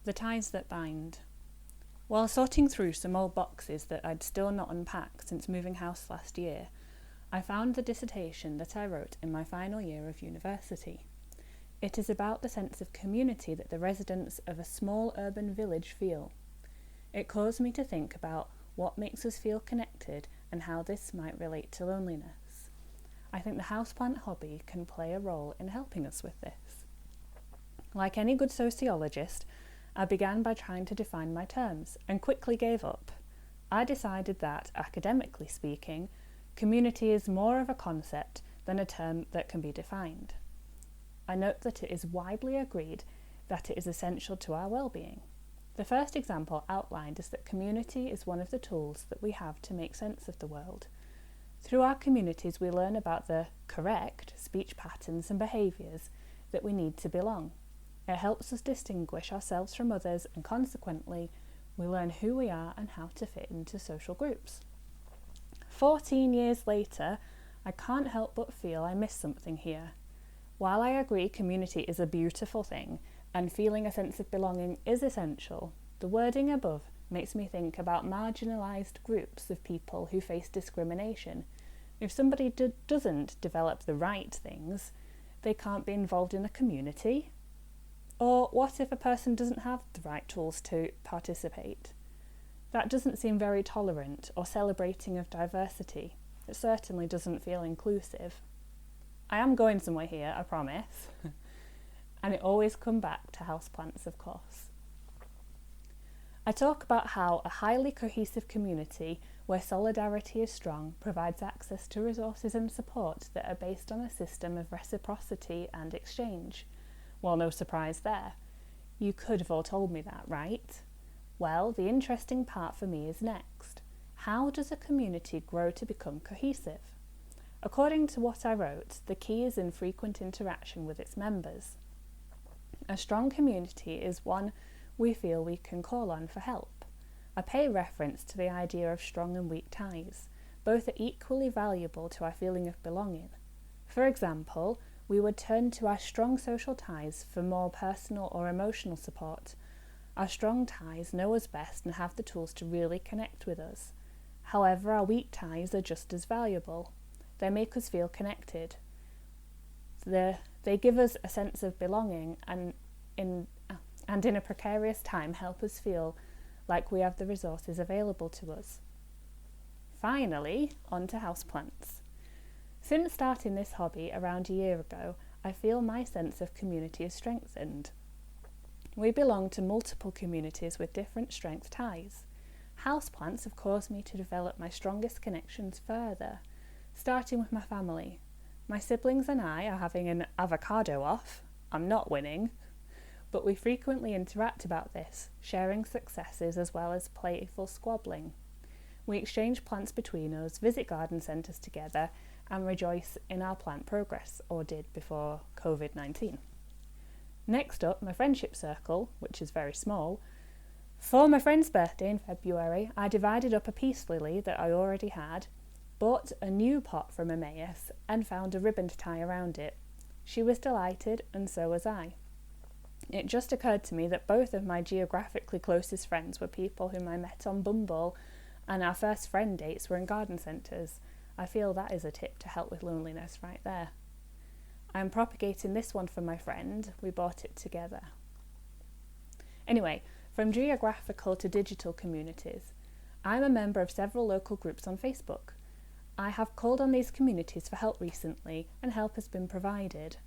The ties that bind. While sorting through some old boxes that I'd still not unpacked since moving house last year, I found the dissertation that I wrote in my final year of university. It is about the sense of community that the residents of a small urban village feel. It caused me to think about what makes us feel connected and how this might relate to loneliness. I think the houseplant hobby can play a role in helping us with this. Like any good sociologist, I began by trying to define my terms and quickly gave up. I decided that, academically speaking, community is more of a concept than a term that can be defined. I note that it is widely agreed that it is essential to our well-being. The first example outlined is that community is one of the tools that we have to make sense of the world. Through our communities, we learn about the correct speech patterns and behaviours that we need to belong. It helps us distinguish ourselves from others, and consequently, we learn who we are and how to fit into social groups. 14 years later, I can't help but feel I miss something here. While I agree community is a beautiful thing and feeling a sense of belonging is essential, the wording above makes me think about marginalised groups of people who face discrimination. If somebody doesn't develop the right things, they can't be involved in a community. Or what if a person doesn't have the right tools to participate? That doesn't seem very tolerant or celebrating of diversity. It certainly doesn't feel inclusive. I am going somewhere here, I promise. And it always comes back to houseplants, of course. I talk about how a highly cohesive community where solidarity is strong provides access to resources and support that are based on a system of reciprocity and exchange. Well, no surprise there. You could have all told me that, right? Well, the interesting part for me is next. How does a community grow to become cohesive? According to what I wrote, the key is in frequent interaction with its members. A strong community is one we feel we can call on for help. I pay reference to the idea of strong and weak ties. Both are equally valuable to our feeling of belonging. For example, we would turn to our strong social ties for more personal or emotional support. Our strong ties know us best and have the tools to really connect with us. However, our weak ties are just as valuable. They make us feel connected. They give us a sense of belonging and in a precarious time help us feel like we have the resources available to us. Finally, on to houseplants. Since starting this hobby around a year ago, I feel my sense of community is strengthened. We belong to multiple communities with different strength ties. Houseplants have caused me to develop my strongest connections further, starting with my family. My siblings and I are having an avocado off. I'm not winning, but we frequently interact about this, sharing successes as well as playful squabbling. We exchange plants between us, visit garden centres together, and rejoice in our plant progress, or did before COVID-19. Next up, my friendship circle, which is very small. For my friend's birthday in February, I divided up a peace lily that I already had, bought a new pot from Emmaus, and found a ribbon to tie around it. She was delighted, and so was I. It just occurred to me that both of my geographically closest friends were people whom I met on Bumble, and our first friend dates were in garden centres. I feel that is a tip to help with loneliness right there. I am propagating this one for my friend. We bought it together. Anyway, from geographical to digital communities, I'm a member of several local groups on Facebook. I have called on these communities for help recently, and help has been provided.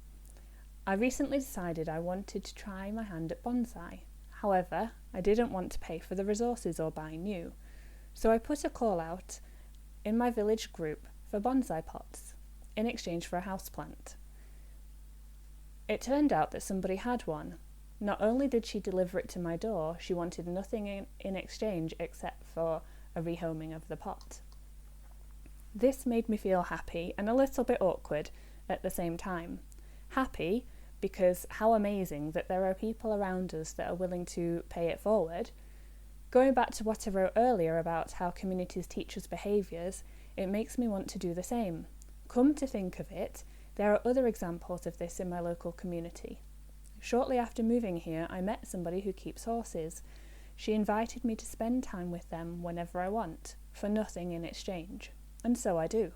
I recently decided I wanted to try my hand at bonsai. However, I didn't want to pay for the resources or buy new, so I put a call out in my village group for bonsai pots in exchange for a houseplant. It turned out that somebody had one. Not only did she deliver it to my door, she wanted nothing in exchange except for a rehoming of the pot. This made me feel happy and a little bit awkward at the same time. Happy because how amazing that there are people around us that are willing to pay it forward. Going back to what I wrote earlier about how communities teach us behaviours, it makes me want to do the same. Come to think of it, there are other examples of this in my local community. Shortly after moving here, I met somebody who keeps horses. She invited me to spend time with them whenever I want, for nothing in exchange. And so I do.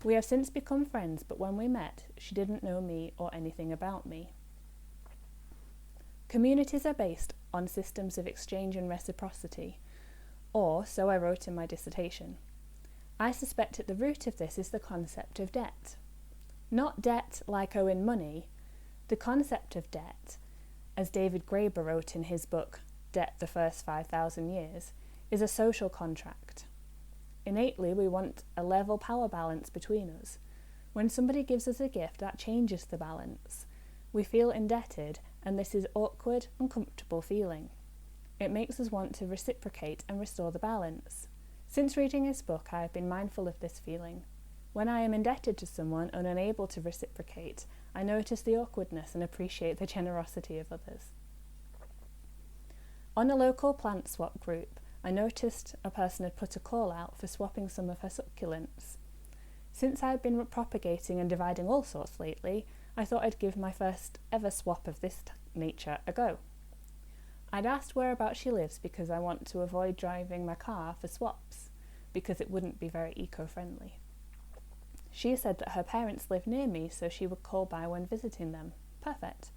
We have since become friends, but when we met, she didn't know me or anything about me. Communities are based on systems of exchange and reciprocity, or so I wrote in my dissertation. I suspect at the root of this is the concept of debt. Not debt like owing money. The concept of debt, as David Graeber wrote in his book Debt the First 5,000 Years, is a social contract. Innately, we want a level power balance between us. When somebody gives us a gift, that changes the balance. We feel indebted, and this is awkward, uncomfortable feeling. It makes us want to reciprocate and restore the balance. Since reading his book, I have been mindful of this feeling. When I am indebted to someone and unable to reciprocate, I notice the awkwardness and appreciate the generosity of others. On a local plant swap group, I noticed a person had put a call out for swapping some of her succulents. Since I had been propagating and dividing all sorts lately, I thought I'd give my first ever swap of this nature a go. I'd asked whereabouts she lives because I want to avoid driving my car for swaps, because it wouldn't be very eco-friendly. She said that her parents live near me, so she would call by when visiting them. Perfect.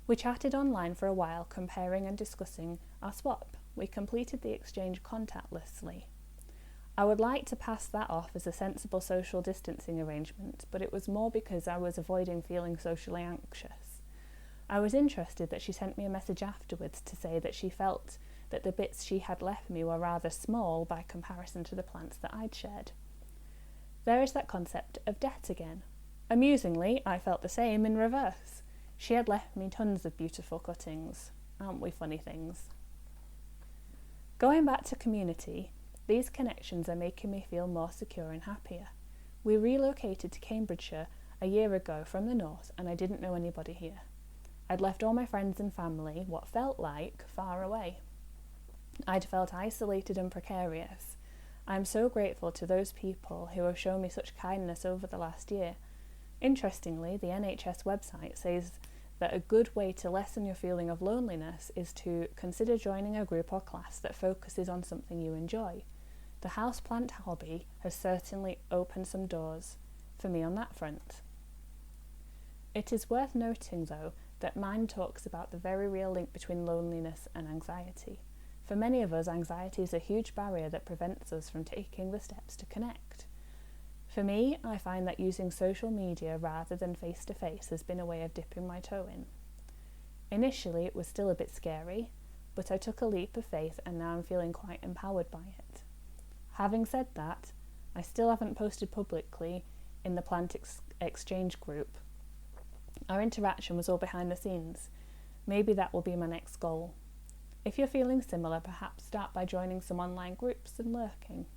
We chatted online for a while, comparing and discussing our swap. We completed the exchange contactlessly. I would like to pass that off as a sensible social distancing arrangement, but it was more because I was avoiding feeling socially anxious. I was interested that she sent me a message afterwards to say that she felt that the bits she had left me were rather small by comparison to the plants that I'd shared. There is that concept of debt again. Amusingly, I felt the same in reverse. She had left me tons of beautiful cuttings. Aren't we funny things? Going back to community, these connections are making me feel more secure and happier. We relocated to Cambridgeshire a year ago from the north, and I didn't know anybody here. I'd left all my friends and family, what felt like, far away. I'd felt isolated and precarious. I am so grateful to those people who have shown me such kindness over the last year. Interestingly, the NHS website says that a good way to lessen your feeling of loneliness is to consider joining a group or class that focuses on something you enjoy. The houseplant hobby has certainly opened some doors for me on that front. It is worth noting, though, that Mind talks about the very real link between loneliness and anxiety. For many of us, anxiety is a huge barrier that prevents us from taking the steps to connect. For me, I find that using social media rather than face-to-face has been a way of dipping my toe in. Initially, it was still a bit scary, but I took a leap of faith and now I'm feeling quite empowered by it. Having said that, I still haven't posted publicly in the plant exchange group. Our interaction was all behind the scenes. Maybe that will be my next goal. If you're feeling similar, perhaps start by joining some online groups and lurking.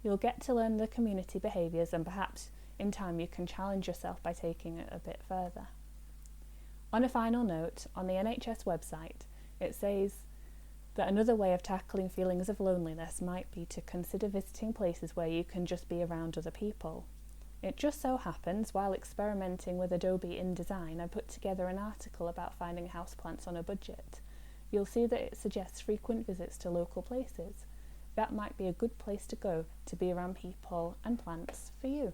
You'll get to learn the community behaviours and perhaps in time you can challenge yourself by taking it a bit further. On a final note, on the NHS website, it says that another way of tackling feelings of loneliness might be to consider visiting places where you can just be around other people. It just so happens, while experimenting with Adobe InDesign, I put together an article about finding houseplants on a budget. You'll see that it suggests frequent visits to local places. That might be a good place to go to be around people and plants for you.